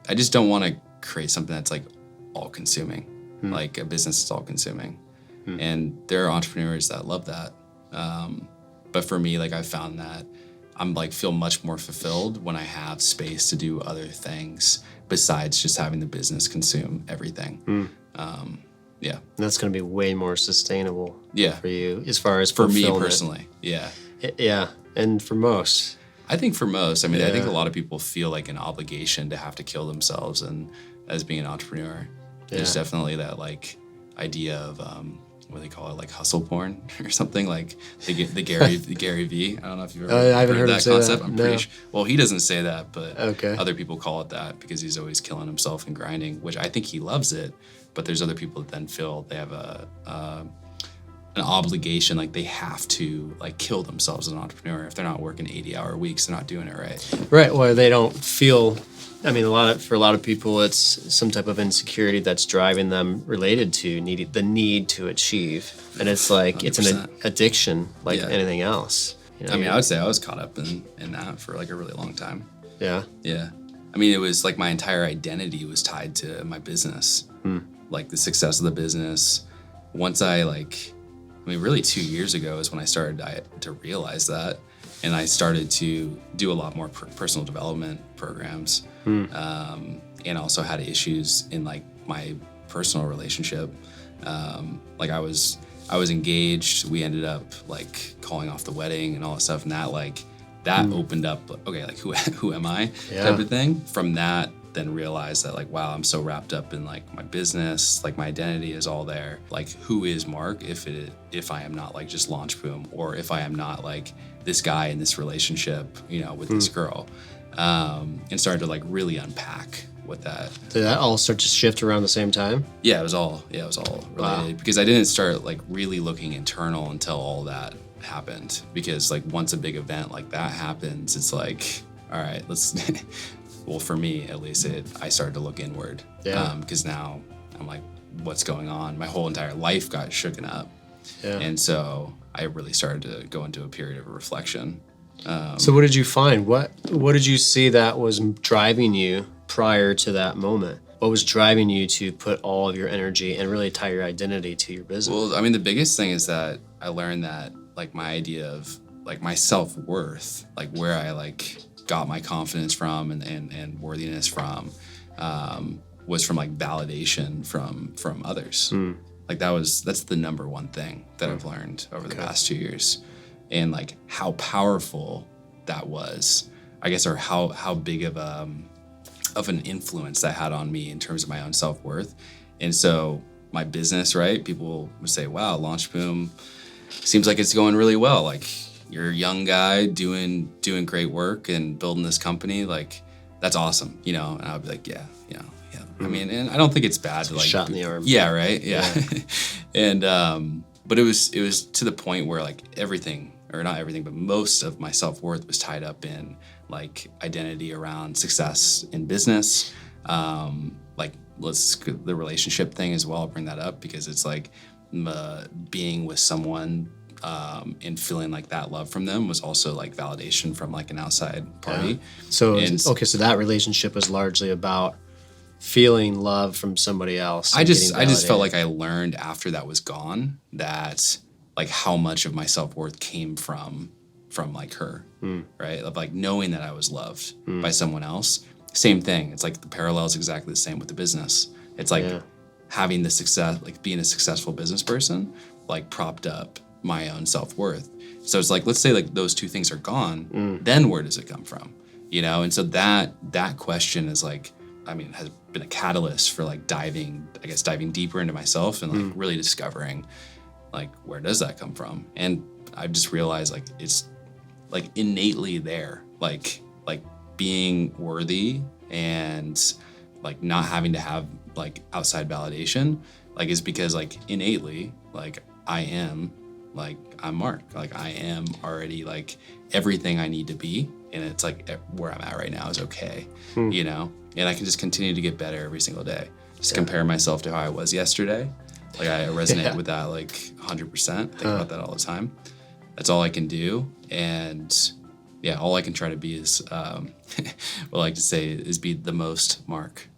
I just don't want to create something that's like all consuming, like a business that's all consuming. And there are entrepreneurs that love that. But for me, like I found that I'm like feel much more fulfilled when I have space to do other things besides just having the business consume everything. Yeah. That's going to be way more sustainable for you as far as for me fulfillment. personally. Yeah. Yeah. And for most. I think for most, I mean, I think a lot of people feel like an obligation to have to kill themselves, and as being an entrepreneur, there's definitely that like idea of what do they call it, like hustle porn or something, like the Gary V. I don't know if you've ever I haven't heard heard that him concept. say that. I'm No. pretty sure. Well, he doesn't say that, but Okay. other people call it that because he's always killing himself and grinding, which I think he loves it. But there's other people that then feel they have an obligation, like they have to like kill themselves as an entrepreneur. If they're not working 80-hour weeks, they're not doing it right. Right. Well, they don't feel. I mean, for a lot of people, it's some type of insecurity that's driving them, related to the need to achieve, and it's like 100%. It's an addiction, like anything else. You know, I mean, I would say I was caught up in that for like a really long time. Yeah. Yeah. I mean, it was like my entire identity was tied to my business, like the success of the business. Once really 2 years ago is when I started to realize that. And I started to do a lot more personal development programs, and also had issues in like my personal relationship. Like I was engaged. We ended up like calling off the wedding and all that stuff. And that opened up, okay, like who am I type of thing. From that, then realized that like, wow, I'm so wrapped up in like my business, like my identity is all there. Like, who is Mark if I am not like just Launch Boom, or if I am not like this guy in this relationship, you know, with this girl, and started to like really unpack what that. Did that all start to shift around the same time? Yeah, it was all related, because I didn't start like really looking internal until all that happened. Because like once a big event like that happens, it's like, all right, let's. Well, for me, at least, I started to look inward. Yeah. Because now I'm like, what's going on? My whole entire life got shooken up. Yeah. And so I really started to go into a period of reflection. So what did you find? What did you see that was driving you prior to that moment? What was driving you to put all of your energy and really tie your identity to your business? Well, I mean, the biggest thing is that I learned that like my idea of like my self-worth, like where I like got my confidence from and worthiness from, was from like validation from others. Like that's the number one thing that I've learned over the past 2 years, and like how powerful that was, I guess, or how big of an influence that had on me in terms of my own self-worth. And so my business, right? People would say, wow, Launch Boom seems like it's going really well. Like, you're a young guy doing great work and building this company, like that's awesome, you know. And I'll be like, yeah. I mean, and I don't think it's bad to like shot in the arm. Yeah, right. Yeah. And but it was to the point where like everything, or not everything, but most of my self-worth was tied up in like identity around success in business. Like the relationship thing as well. I'll bring that up because it's like being with someone. And feeling like that love from them was also like validation from like an outside party. Yeah. So that relationship was largely about feeling love from somebody else. I just felt like I learned after that was gone that like how much of my self-worth came from like her, right? Of like knowing that I was loved by someone else. Same thing. It's like the parallel is exactly the same with the business. It's like having the success, like being a successful business person, like propped up my own self-worth. So it's like, let's say like those two things are gone, then where does it come from? You know? And so that question is like, I mean, has been a catalyst for like diving deeper into myself and like really discovering like, where does that come from? And I've just realized like, it's like innately there, like being worthy and like not having to have like outside validation, like is because like innately, like I'm Mark. Like I am already like everything I need to be, and it's like where I'm at right now is okay, you know. And I can just continue to get better every single day. Just compare myself to how I was yesterday. Like I resonate with that like 100%. Think about that all the time. That's all I can do, and yeah, all I can try to be is, what I like to say is be the most Mark.